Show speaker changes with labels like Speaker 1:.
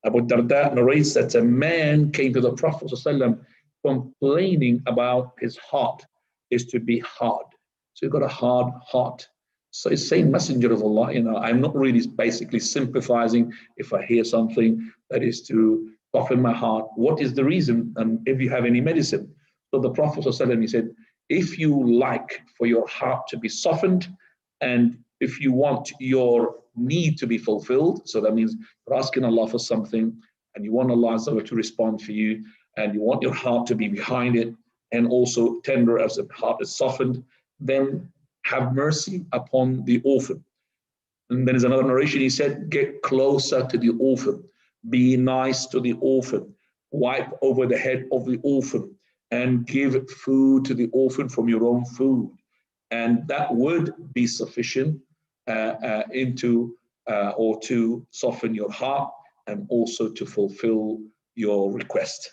Speaker 1: Abu Darda narrates that a man came to the Prophet ﷺ complaining about his heart is to be hard. So you've got a hard heart. So he's saying, Messenger of Allah, I'm not really basically sympathizing if I hear something that is to soften my heart. What is the reason? And if you have any medicine? So the Prophet ﷺ, he said, if you like for your heart to be softened, and if you want your need to be fulfilled, so that means you're asking Allah for something and you want Allah to respond for you, and you want your heart to be behind it and also tender as the heart is softened, then have mercy upon the orphan. And then there's another narration, he said, get closer to the orphan, be nice to the orphan, wipe over the head of the orphan, and give food to the orphan from your own food. And that would be sufficient or to soften your heart and also to fulfill your request.